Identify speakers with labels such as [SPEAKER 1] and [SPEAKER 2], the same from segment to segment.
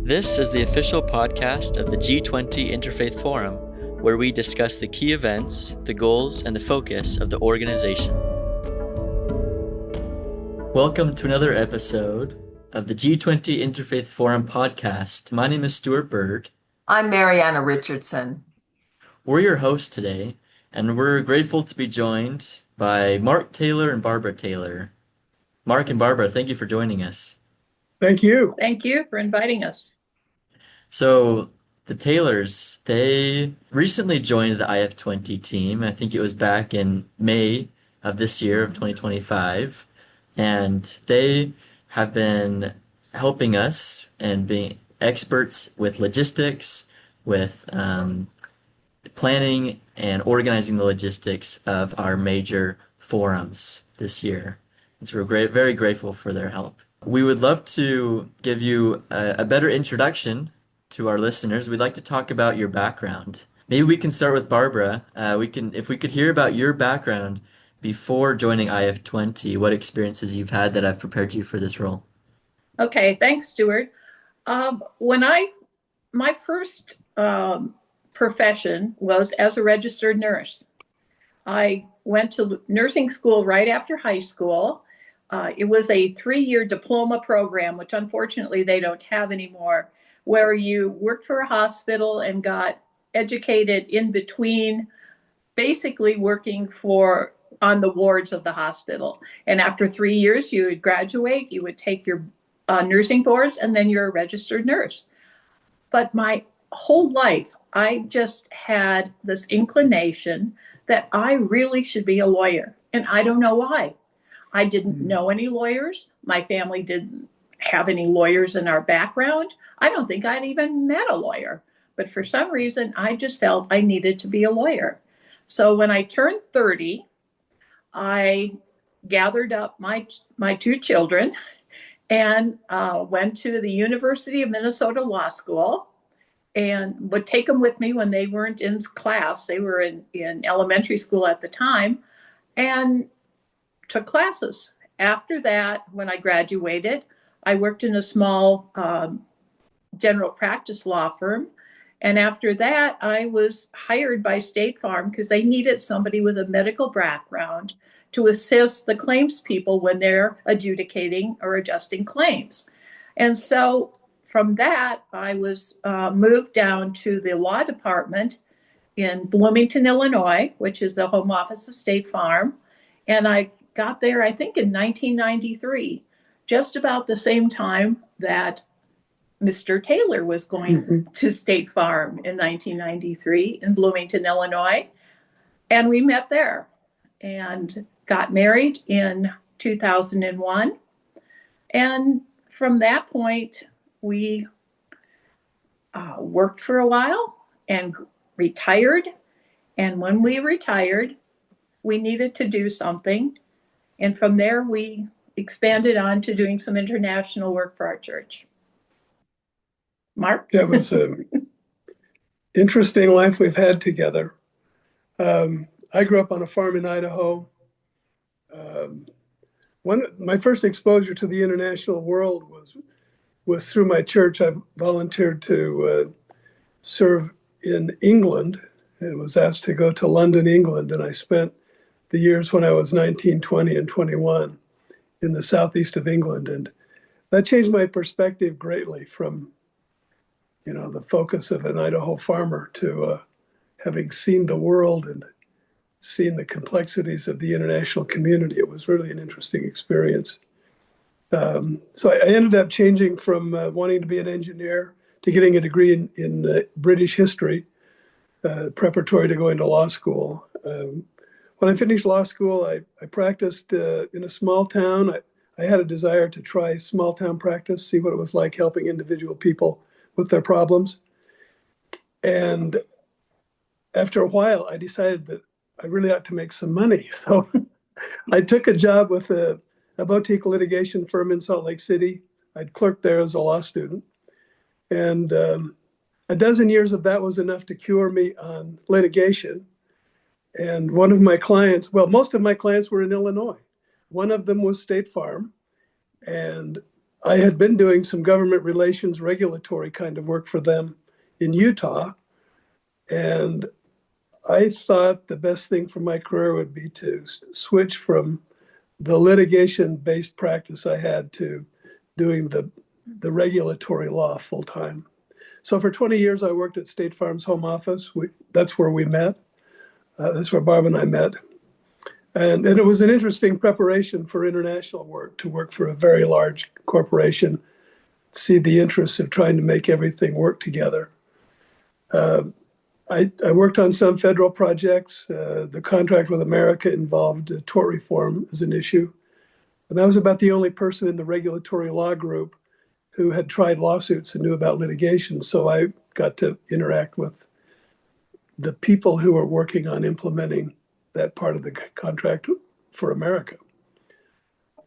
[SPEAKER 1] This is the official podcast of the G20 Interfaith Forum, where we discuss the key events, the goals, and the focus of the organization. Welcome to another episode of the G20 Interfaith Forum podcast. My name is Stuart Bird.
[SPEAKER 2] I'm Mariana Richardson.
[SPEAKER 1] We're your hosts today, and we're grateful to be joined by Mark Taylor and Barbara Taylor. Mark and Barbara, thank you for joining us.
[SPEAKER 3] Thank you.
[SPEAKER 4] Thank you for inviting us.
[SPEAKER 1] So the Taylors, they recently joined the IF20 team. I think it was back in May of this year of 2025. And they have been helping us and being experts with logistics, with planning and organizing the logistics of our major forums this year. And so we're very grateful for their help. We would love to give you a better introduction to our listeners. We'd like to talk about your background. Maybe we can start with Barbara. If we could hear about your background before joining IF20, what experiences you've had that have prepared you for this role.
[SPEAKER 4] Okay, thanks, Stuart. My first profession was as a registered nurse. I went to nursing school right after high school. It was a 3-year diploma program, which unfortunately they don't have anymore, where you worked for a hospital and got educated in between, basically working on the wards of the hospital. And after 3 years, you would graduate, you would take your nursing boards, and then you're a registered nurse. But my whole life, I just had this inclination that I really should be a lawyer. And I don't know why. I didn't know any lawyers. My family didn't have any lawyers in our background. I don't think I'd even met a lawyer. But for some reason, I just felt I needed to be a lawyer. So when I turned 30, I gathered up my 2 children and went to the University of Minnesota Law School and would take them with me when they weren't in class. They were in elementary school at the time, and took classes. After that, when I graduated, I worked in a small general practice law firm. And after that, I was hired by State Farm because they needed somebody with a medical background to assist the claims people when they're adjudicating or adjusting claims. And so from that, I was moved down to the law department in Bloomington, Illinois, which is the home office of State Farm. And I got there, I think, in 1993, just about the same time that Mr. Taylor was going to State Farm in 1993 in Bloomington, Illinois. And we met there and got married in 2001. And from that point, we worked for a while and retired. And when we retired, we needed to do something. And from there, we expanded on to doing some international work for our church. Mark?
[SPEAKER 3] That was an interesting life we've had together. I grew up on a farm in Idaho. My first exposure to the international world was through my church. I volunteered to serve in England and was asked to go to London, England. And I spent the years when I was 19, 20, and 21 in the southeast of England. And that changed my perspective greatly from, the focus of an Idaho farmer to having seen the world and seen the complexities of the international community. It was really an interesting experience. So I ended up changing from wanting to be an engineer to getting a degree in British history, preparatory to going to law school. When I finished law school, I practiced in a small town. I had a desire to try small town practice, see what it was like helping individual people with their problems. And after a while, I decided that I really ought to make some money. So I took a job with a boutique litigation firm in Salt Lake City. I'd clerked there as a law student. And a dozen years of that was enough to cure me on litigation. And one of my clients, most of my clients were in Illinois. One of them was State Farm. And I had been doing some government relations regulatory kind of work for them in Utah. And I thought the best thing for my career would be to switch from the litigation-based practice I had to doing the regulatory law full time. So for 20 years, I worked at State Farm's home office. That's where we met. That's where Barb and I met. And it was an interesting preparation for international work, to work for a very large corporation, see the interests of trying to make everything work together. I worked on some federal projects. The contract with America involved tort reform as an issue. And I was about the only person in the regulatory law group who had tried lawsuits and knew about litigation. So I got to interact with the people who were working on implementing that part of the contract for America.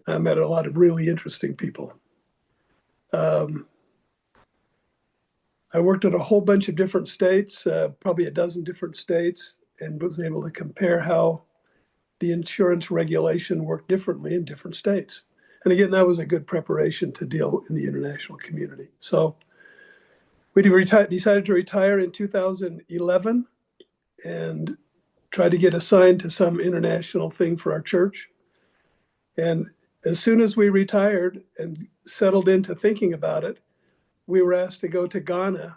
[SPEAKER 3] I met a lot of really interesting people. I worked at a whole bunch of different states, probably a dozen different states, and was able to compare how the insurance regulation worked differently in different states. And again, that was a good preparation to deal in the international community. So we decided to retire in 2011 and try to get assigned to some international thing for our church. And as soon as we retired and settled into thinking about it, we were asked to go to Ghana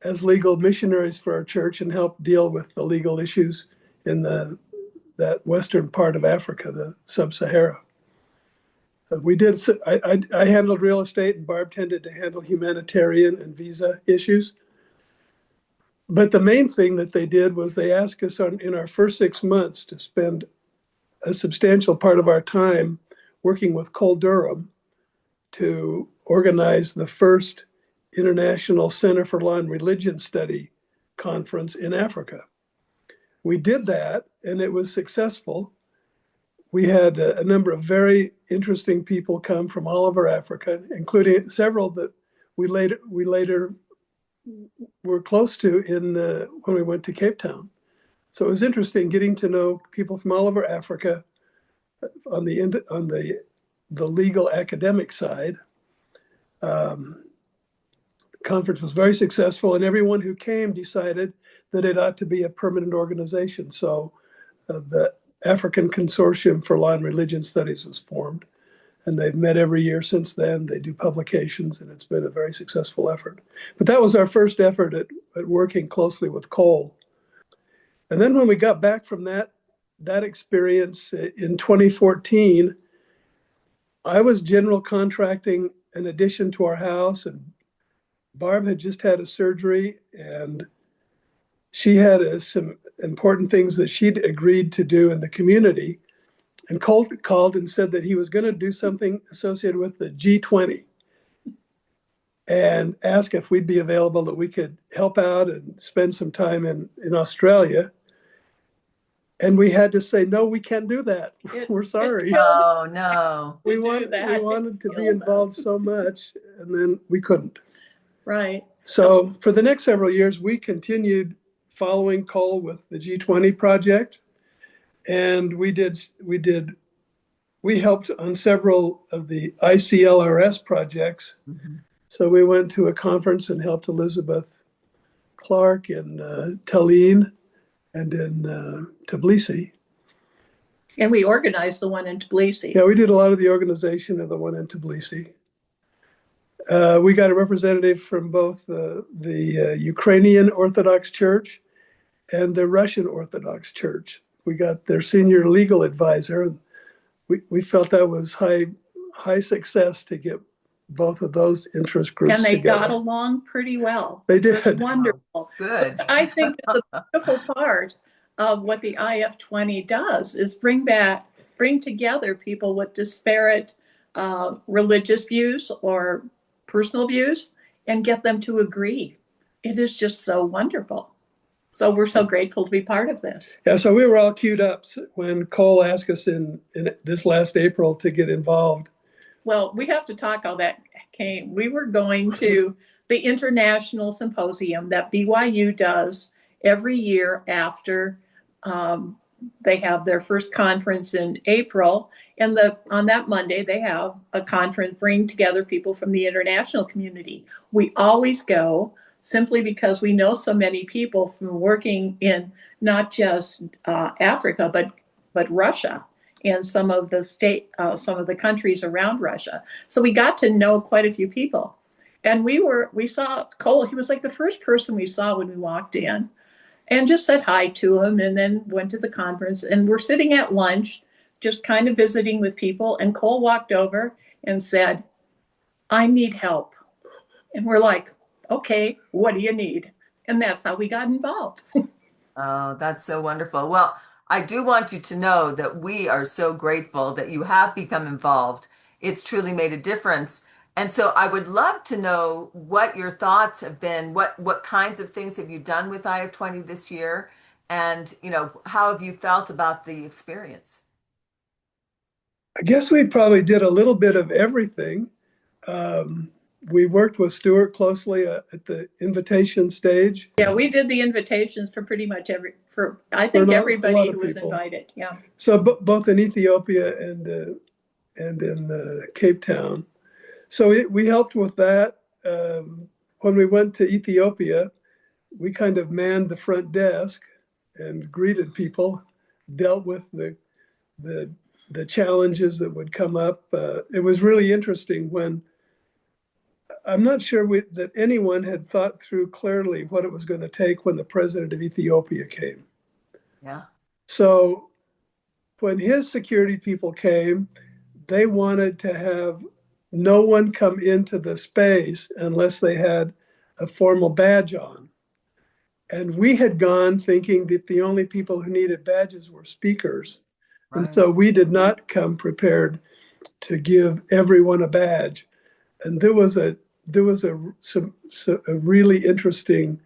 [SPEAKER 3] as legal missionaries for our church and help deal with the legal issues in that western part of Africa, the sub-Sahara. I handled real estate, and Barb tended to handle humanitarian and visa issues. But the main thing that they did was they asked us in our first 6 months to spend a substantial part of our time working with Cole Durham to organize the first International Center for Law and Religion Study conference in Africa. We did that, and it was successful. We had a number of very interesting people come from all over Africa, including several that we later were close to when we went to Cape Town. So it was interesting getting to know people from all over Africa on the legal academic side. The conference was very successful, and everyone who came decided that it ought to be a permanent organization. So the African Consortium for Law and Religion Studies was formed, and they've met every year since then. They do publications, and it's been a very successful effort. But that was our first effort at working closely with Cole. And then when we got back from that experience in 2014, I was general contracting an addition to our house, and Barb had just had a surgery, and she had some important things that she'd agreed to do in the community. And Cole called and said that he was going to do something associated with the G20 and asked if we'd be available, that we could help out and spend some time in Australia. And we had to say, no, we can't do that. We're sorry.
[SPEAKER 2] Oh, no.
[SPEAKER 3] We wanted to be involved so much, and then we couldn't.
[SPEAKER 4] Right.
[SPEAKER 3] So for the next several years, we continued following Cole with the G20 project. And we helped on several of the ICLRS projects. Mm-hmm. So we went to a conference and helped Elizabeth Clark in Tallinn and in Tbilisi.
[SPEAKER 4] And we organized the one in Tbilisi.
[SPEAKER 3] Yeah, we did a lot of the organization of the one in Tbilisi. We got a representative from both the Ukrainian Orthodox Church and the Russian Orthodox Church. We got their senior legal advisor, and we felt that was high success to get both of those interest groups together.
[SPEAKER 4] And they got along pretty well.
[SPEAKER 3] They did.
[SPEAKER 4] It was wonderful.
[SPEAKER 2] Oh, good.
[SPEAKER 4] I think the beautiful part of what the IF20 does is bring together people with disparate religious views or personal views and get them to agree. It is just so wonderful. So we're so grateful to be part of this.
[SPEAKER 3] Yeah, so we were all queued up when Cole asked us in this last April to get involved.
[SPEAKER 4] Well, we have to talk how that came. We were going to the international symposium that BYU does every year after they have their first conference in April, and on that Monday they have a conference bringing together people from the international community. We always go simply because we know so many people from working in not just Africa, but Russia and some of the countries around Russia. So we got to know quite a few people. And we saw Cole. He was like the first person we saw when we walked in, and just said hi to him, and then went to the conference. And we're sitting at lunch, just kind of visiting with people. And Cole walked over and said, "I need help." And we're like, "Okay, what do you need?" And that's how we got involved.
[SPEAKER 2] Oh, that's so wonderful. Well, I do want you to know that we are so grateful that you have become involved. It's truly made a difference. And so I would love to know what your thoughts have been. What kinds of things have you done with IF20 this year? And, how have you felt about the experience?
[SPEAKER 3] I guess we probably did a little bit of everything. Um, we worked with Stuart closely at the invitation stage
[SPEAKER 4] Yeah, we did the invitations for pretty much I
[SPEAKER 3] for
[SPEAKER 4] think
[SPEAKER 3] a lot
[SPEAKER 4] everybody
[SPEAKER 3] of
[SPEAKER 4] who was
[SPEAKER 3] people.
[SPEAKER 4] invited. Yeah.
[SPEAKER 3] So both in Ethiopia and in Cape Town. So we helped with that. When we went to Ethiopia, we kind of manned the front desk and greeted people, dealt with the the challenges that would come up. It was really interesting when I'm not sure that anyone had thought through clearly what it was going to take when the president of Ethiopia came.
[SPEAKER 2] Yeah.
[SPEAKER 3] So when his security people came, they wanted to have no one come into the space unless they had a formal badge on. And we had gone thinking that the only people who needed badges were speakers. And
[SPEAKER 2] Right.
[SPEAKER 3] so we did not come prepared to give everyone a badge. And there was a really interesting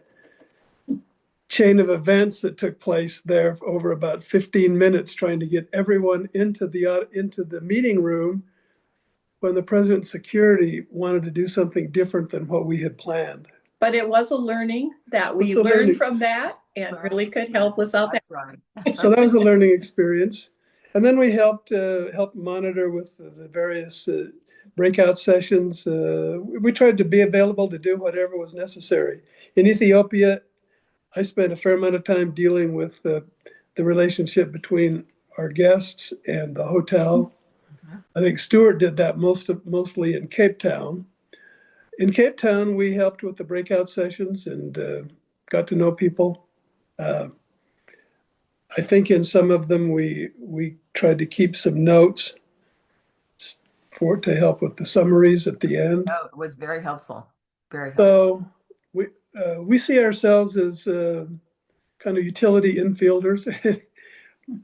[SPEAKER 3] chain of events that took place there over about 15 minutes trying to get everyone into the meeting room when the president's security wanted to do something different than what we had planned.
[SPEAKER 4] But it was a learning that we
[SPEAKER 3] So
[SPEAKER 4] learned
[SPEAKER 3] learning,
[SPEAKER 4] from that and
[SPEAKER 2] Right.
[SPEAKER 4] really could help us out.
[SPEAKER 2] That's right.
[SPEAKER 3] so that was a learning experience, and then we helped monitor with the various breakout sessions. We tried to be available to do whatever was necessary. In Ethiopia, I spent a fair amount of time dealing with the relationship between our guests and the hotel.
[SPEAKER 2] Mhm.
[SPEAKER 3] I think Stuart did that mostly in Cape Town. In Cape Town, we helped with the breakout sessions and got to know people. Uh, I think in some of them we tried to keep some notes to help with the summaries at the end.
[SPEAKER 2] Oh, it was very helpful. Very helpful.
[SPEAKER 3] So we see ourselves as kind of utility infielders.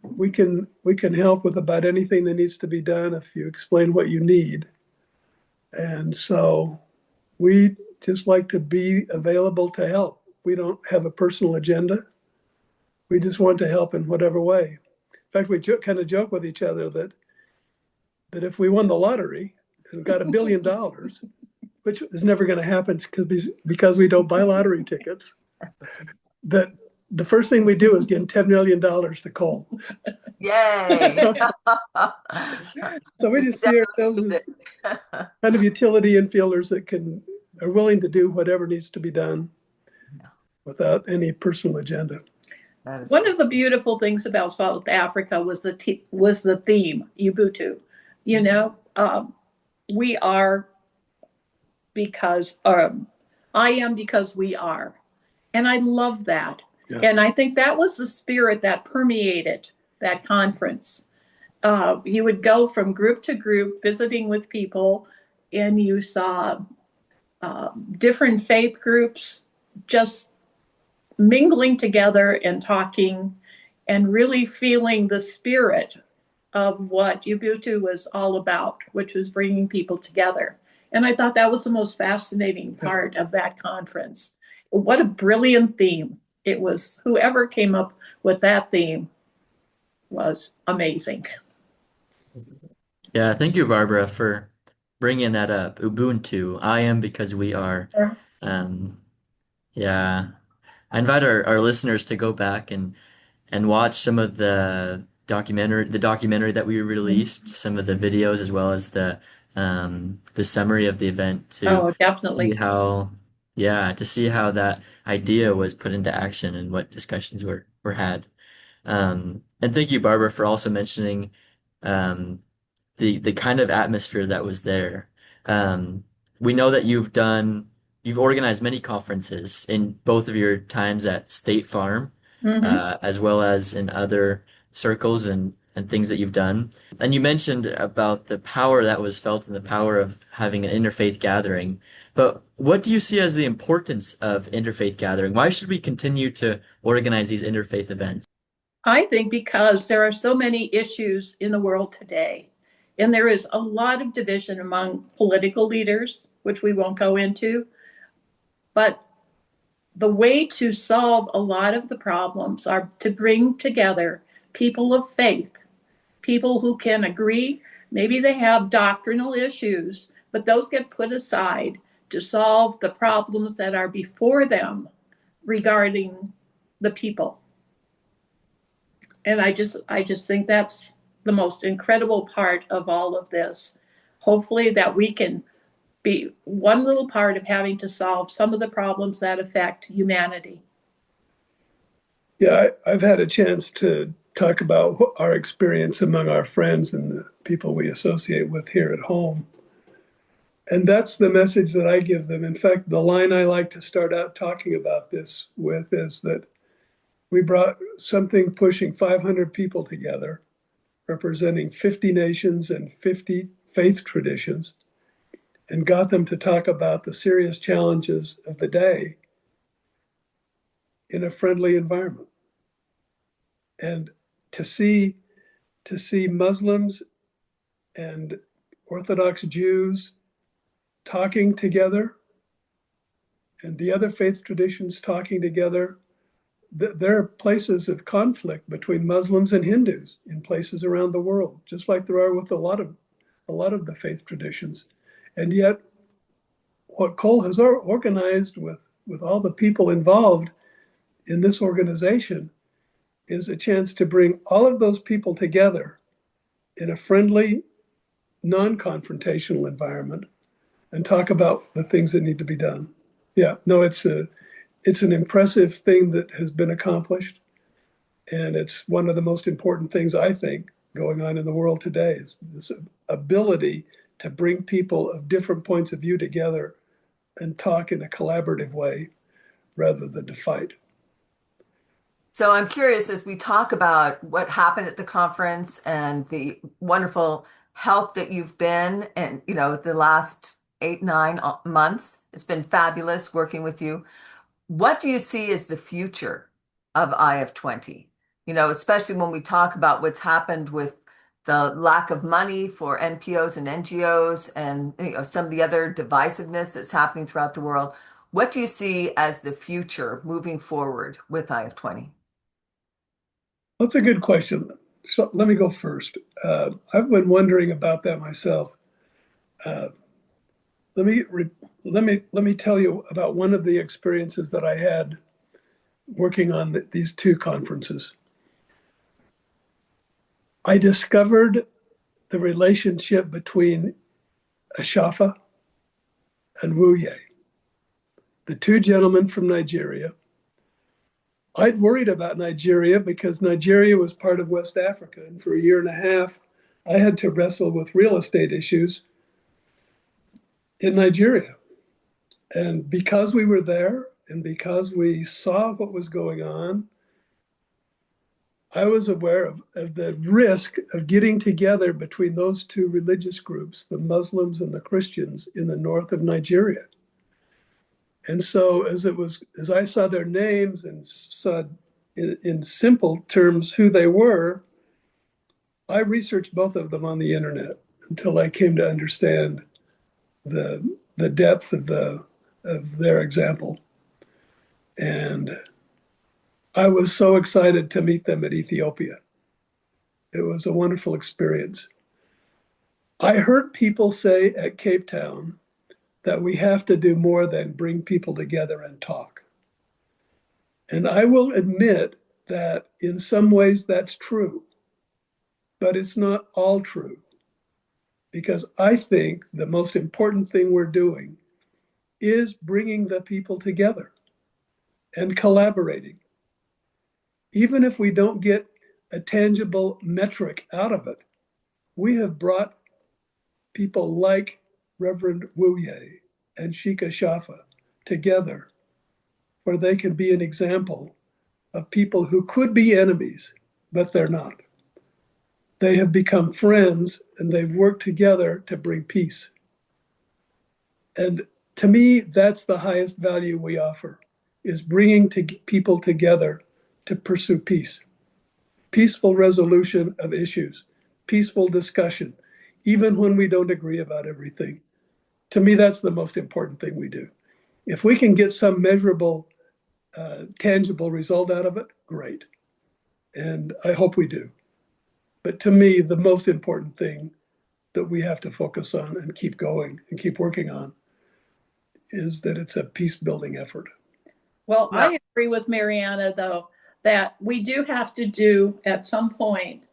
[SPEAKER 3] We can help with about anything that needs to be done if you explain what you need. And so we just like to be available to help. We don't have a personal agenda. We just want to help in whatever way. In fact, we kind of joke with each other that if we won the lottery and got $1 billion, which is never going to happen because we don't buy lottery tickets, that the first thing we do is give $10 million to Cole.
[SPEAKER 2] Yay.
[SPEAKER 3] So we
[SPEAKER 2] We
[SPEAKER 3] just
[SPEAKER 2] could
[SPEAKER 3] see
[SPEAKER 2] definitely
[SPEAKER 3] ourselves
[SPEAKER 2] use
[SPEAKER 3] as
[SPEAKER 2] it.
[SPEAKER 3] kind of utility infielders that are willing to do whatever needs to be done without any personal agenda.
[SPEAKER 2] That is
[SPEAKER 4] One of the beautiful things about South Africa was the theme, Ubuntu. You know, we are because I am because we are, and I love that.
[SPEAKER 3] Yeah.
[SPEAKER 4] And I think that was the spirit that permeated that conference. You would go from group to group, visiting with people, and you saw different faith groups just mingling together and talking and really feeling the spirit of what Ubuntu was all about, which was bringing people together. And I thought that was the most fascinating part of that conference. What a brilliant theme. It was whoever came up with that theme was amazing.
[SPEAKER 1] Yeah, thank you, Barbara, for bringing that up. Ubuntu, I am because we are. Um, yeah, I invite our listeners to go back and and watch some of the documentary that we released, some of the videos as well as the summary of the event to
[SPEAKER 4] Oh,
[SPEAKER 1] see
[SPEAKER 4] definitely.
[SPEAKER 1] how yeah, to see how that idea was put into action and what discussions were had. And thank you, Barbara, for also mentioning um, the kind of atmosphere that was there. Um, we know that you've organized many conferences in both of your times at State Farm,
[SPEAKER 4] Hmm.
[SPEAKER 1] as well as in other circles and things that you've done. And you mentioned about the power that was felt and the power of having an interfaith gathering. But what do you see as the importance of interfaith gathering? Why should we continue to organize these interfaith events?
[SPEAKER 4] I think because there are so many issues in the world today, and there is a lot of division among political leaders, which we won't go into, but the way to solve a lot of the problems are to bring together people of faith, people who can agree. Maybe they have doctrinal issues, but those get put aside to solve the problems that are before them regarding the people. And I just think that's the most incredible part of all of this. Hopefully that we can be one little part of having to solve some of the problems that affect humanity.
[SPEAKER 3] Yeah, I've had a chance to talk about our experience among our friends and the people we associate with here at home. And that's the message that I give them. In fact, the line I like to start out talking about this with is that we brought something pushing 500 people together, representing 50 nations and 50 faith traditions, and got them to talk about the serious challenges of the day in a friendly environment. And to see Muslims and Orthodox Jews talking together and the other faith traditions talking together. There are places of conflict between Muslims and Hindus in places around the world, just like there are with a lot of the faith traditions. And yet, what Cole has organized with all the people involved in this organization is a chance to bring all of those people together in a friendly, non-confrontational environment and talk about the things that need to be done. Yeah, no, it's an impressive thing that has been accomplished, and it's one of the most important things I think going on in the world today is this ability to bring people of different points of view together and talk in a collaborative way rather than to fight.
[SPEAKER 2] So I'm curious as we talk about what happened at the conference and the wonderful help that you've been and the last 8, 9 months. It's been fabulous working with you. What do you see as the future of IF20? Especially when we talk about what's happened with the lack of money for NPOs and NGOs and some of the other divisiveness that's happening throughout the world. What do you see as the future moving forward with IF20?
[SPEAKER 3] That's a good question. So let me go first. I've been wondering about that myself. Uh, let me let me tell you about one of the experiences that I had working on these two conferences. I discovered the relationship between Ashafa and Wuye, the two gentlemen from Nigeria. I'd worried about Nigeria because Nigeria was part of West Africa. And for a year and a half, I had to wrestle with real estate issues in Nigeria. And because we were there and because we saw what was going on, I was aware of the risk of getting together between those two religious groups, the Muslims and the Christians in the north of Nigeria. And so as I saw their names and saw in simple terms who they were, I researched both of them on the internet until I came to understand the depth of their example. And I was so excited to meet them at Ethiopia. It was a wonderful experience. I heard people say at Cape Town that we have to do more than bring people together and talk. And I will admit that in some ways that's true, but it's not all true. Because I think the most important thing we're doing is bringing the people together and collaborating. Even if we don't get a tangible metric out of it, we have brought people like Reverend Wuye and Shika Shafa together where they can be an example of people who could be enemies, but they're not. They have become friends and they've worked together to bring peace. And to me, that's the highest value we offer, is bringing people together to pursue peace, peaceful resolution of issues, peaceful discussion, even when we don't agree about everything. To me, that's the most important thing we do. If we can get some measurable, tangible result out of it, great. And I hope we do. But to me, the most important thing that we have to focus on and keep going and keep working on is that it's a peace building effort.
[SPEAKER 4] Well, I agree with Mariana, though, that we do have to do at some point,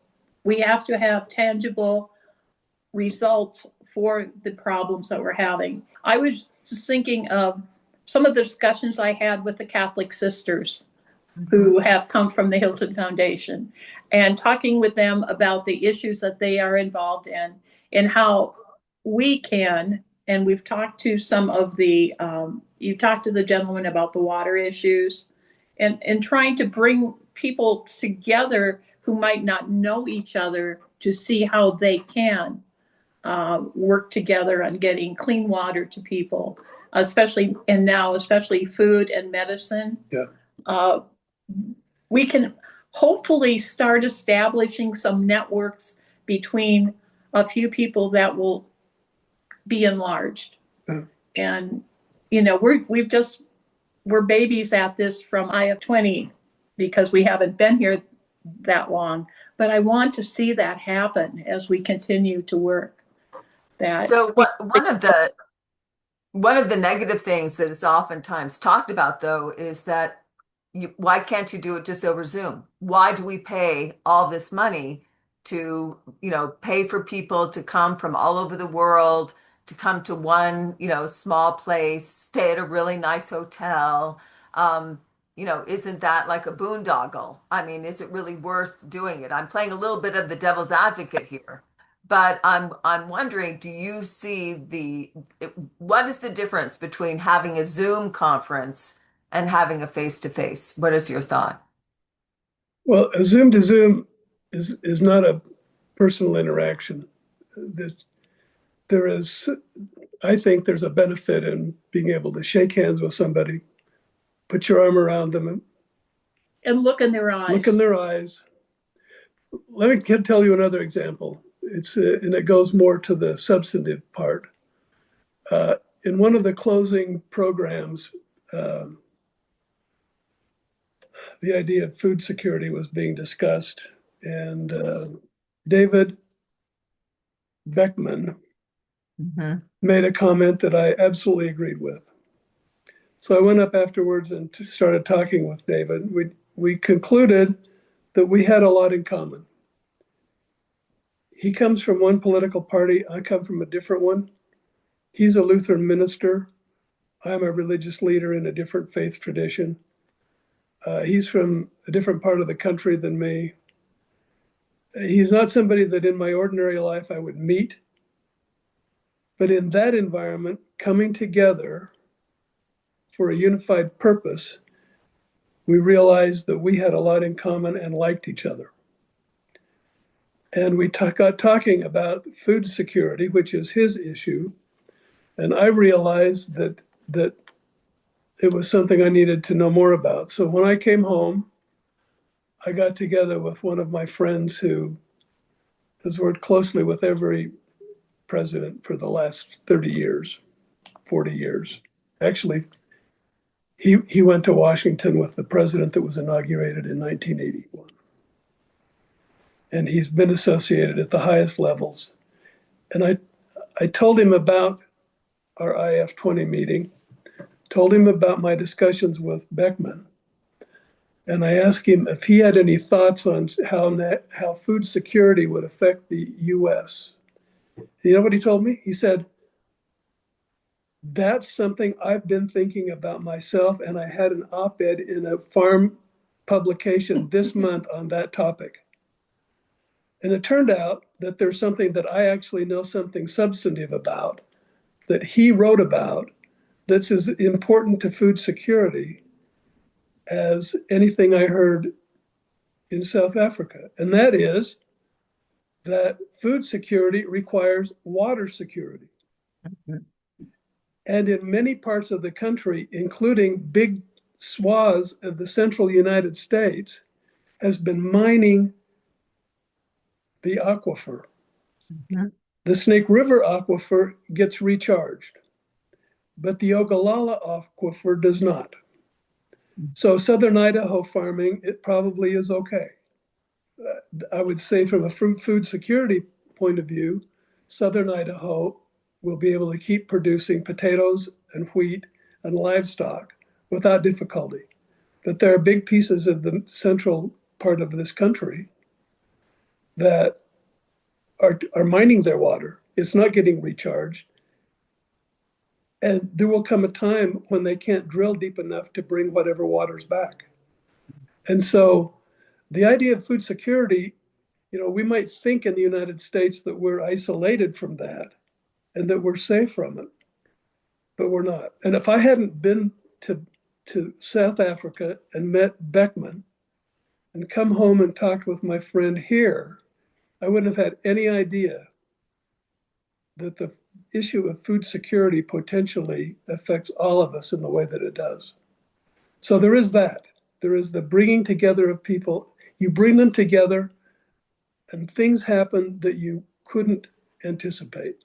[SPEAKER 4] we have to have tangible results for the problems that we're having. I was just thinking of some of the discussions I had with the Catholic sisters who have come from the Hilton Foundation and talking with them about the issues that they are involved in and how we can, and we've talked to some of the, you talked to the gentleman about the water issues and trying to bring people together who might not know each other to see how they can work together on getting clean water to people, especially, and now especially food and medicine.
[SPEAKER 3] Yeah.
[SPEAKER 4] We can hopefully start establishing some networks between a few people that will be enlarged. And, you know, we're babies at this from IF20 because we haven't been here that long. But I want to see that happen as we continue to work.
[SPEAKER 2] So one of the negative things that is oftentimes talked about, though, is that why can't you do it just over Zoom? Why do we pay all this money to, pay for people to come from all over the world to come to one, small place, stay at a really nice hotel? Isn't that like a boondoggle? I mean, is it really worth doing it? I'm playing a little bit of the devil's advocate here. But I'm wondering, do you see what is the difference between having a Zoom conference and having a face-to-face? What is your thought?
[SPEAKER 3] Well, a Zoom to Zoom is not a personal interaction. There is, I think there's a benefit in being able to shake hands with somebody, put your arm around them
[SPEAKER 4] and look in their eyes.
[SPEAKER 3] Look in their eyes. Let me tell you another example. And it goes more to the substantive part. In one of the closing programs, the idea of food security was being discussed, and David Beckman made a comment that I absolutely agreed with. So I went up afterwards and started talking with David. We concluded that we had a lot in common. He comes from one political party. I come from a different one. He's a Lutheran minister. I'm a religious leader in a different faith tradition. He's from a different part of the country than me. He's not somebody that in my ordinary life I would meet. But in that environment, coming together for a unified purpose, we realized that we had a lot in common and liked each other. And we got talking about food security, which is his issue. And I realized that it was something I needed to know more about. So when I came home, I got together with one of my friends who has worked closely with every president for the last 30 years, 40 years. Actually, he went to Washington with the president that was inaugurated in 1981. And he's been associated at the highest levels. And I told him about our IF20 meeting, told him about my discussions with Beckman. And I asked him if he had any thoughts on how food security would affect the U.S. You know what he told me? He said, that's something I've been thinking about myself, and I had an op-ed in a farm publication this month on that topic. And it turned out that there's something that I actually know something substantive about, that he wrote about, that's as important to food security as anything I heard in South Africa. And that is that food security requires water security. And in many parts of the country, including big swaths of the central United States, has been mining the aquifer. Mm-hmm. The Snake River aquifer gets recharged, but the Ogallala aquifer does not. So Southern Idaho farming, it probably is okay. I would say from a food security point of view, Southern Idaho will be able to keep producing potatoes and wheat and livestock without difficulty. But there are big pieces of the central part of this country that are mining their water. It's not getting recharged. And there will come a time when they can't drill deep enough to bring whatever water's back. And so the idea of food security, we might think in the United States that we're isolated from that and that we're safe from it, but we're not. And if I hadn't been to South Africa and met Beckman and come home and talked with my friend here, I wouldn't have had any idea that the issue of food security potentially affects all of us in the way that it does. So there is that. There is the bringing together of people. You bring them together and things happen that you couldn't anticipate.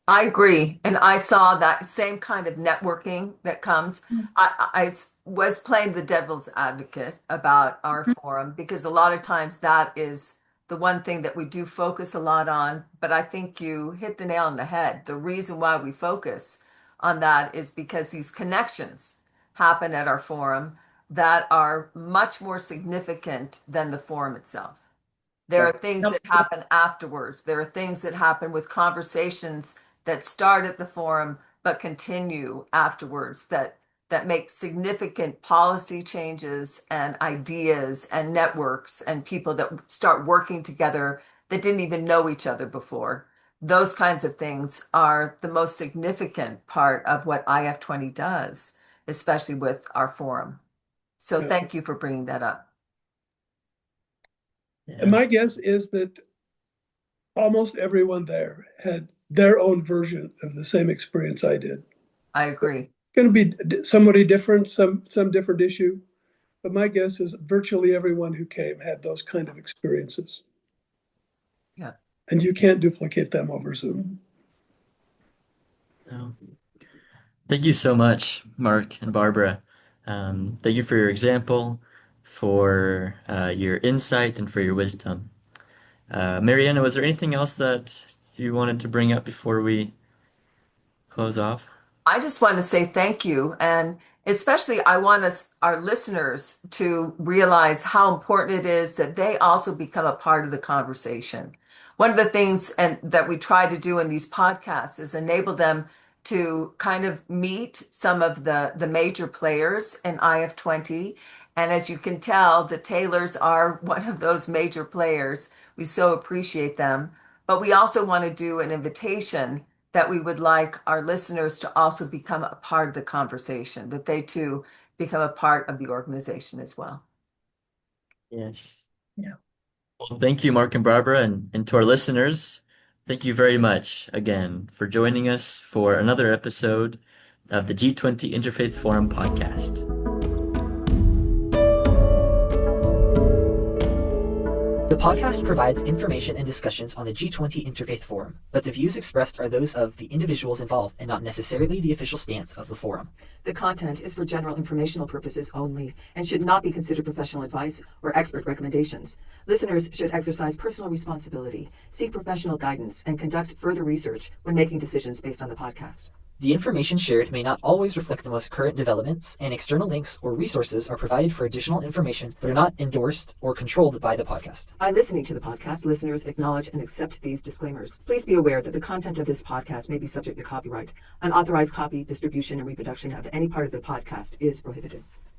[SPEAKER 2] I agree. And I saw that same kind of networking that comes. I was playing the devil's advocate about our forum because a lot of times that is the one thing that we do focus a lot on. But I think you hit the nail on the head. The reason why we focus on that is because these connections happen at our forum that are much more significant than the forum itself. There are things that happen afterwards. There are things that happen with conversations that start at the forum but continue afterwards that make significant policy changes and ideas and networks and people that start working together that didn't even know each other before. Those kinds of things are the most significant part of what IF20 does, especially with our forum. So thank you for bringing that up.
[SPEAKER 3] Yeah. And my guess is that almost everyone there had their own version of the same experience I did.
[SPEAKER 2] I agree.
[SPEAKER 3] It's going to be somebody different, some different issue. But my guess is virtually everyone who came had those kind of experiences.
[SPEAKER 2] Yeah.
[SPEAKER 3] And you can't duplicate them over Zoom.
[SPEAKER 1] No. Thank you so much, Mark and Barbara. Thank you for your example, for your insight, and for your wisdom. Mariana, was there anything else that you wanted to bring up before we close off?
[SPEAKER 2] I just want to say thank you. And especially, I want our listeners to realize how important it is that they also become a part of the conversation. One of the things that we try to do in these podcasts is enable them to kind of meet some of the major players in IF20. And as you can tell, the Taylors are one of those major players. We so appreciate them. But we also want to do an invitation that we would like our listeners to also become a part of the conversation, that they too become a part of the organization as well.
[SPEAKER 1] Yes.
[SPEAKER 4] Yeah.
[SPEAKER 1] Well, thank you, Mark and Barbara, and to our listeners, thank you very much again for joining us for another episode of the G20 Interfaith Forum podcast.
[SPEAKER 5] The podcast provides information and discussions on the G20 Interfaith Forum, but the views expressed are those of the individuals involved and not necessarily the official stance of the forum.
[SPEAKER 6] The content is for general informational purposes only and should not be considered professional advice or expert recommendations. Listeners should exercise personal responsibility, seek professional guidance, and conduct further research when making decisions based on the podcast.
[SPEAKER 5] The information shared may not always reflect the most current developments, and external links or resources are provided for additional information but are not endorsed or controlled by the podcast.
[SPEAKER 6] By listening to the podcast, listeners acknowledge and accept these disclaimers. Please be aware that the content of this podcast may be subject to copyright. Unauthorized copy, distribution, and reproduction of any part of the podcast is prohibited.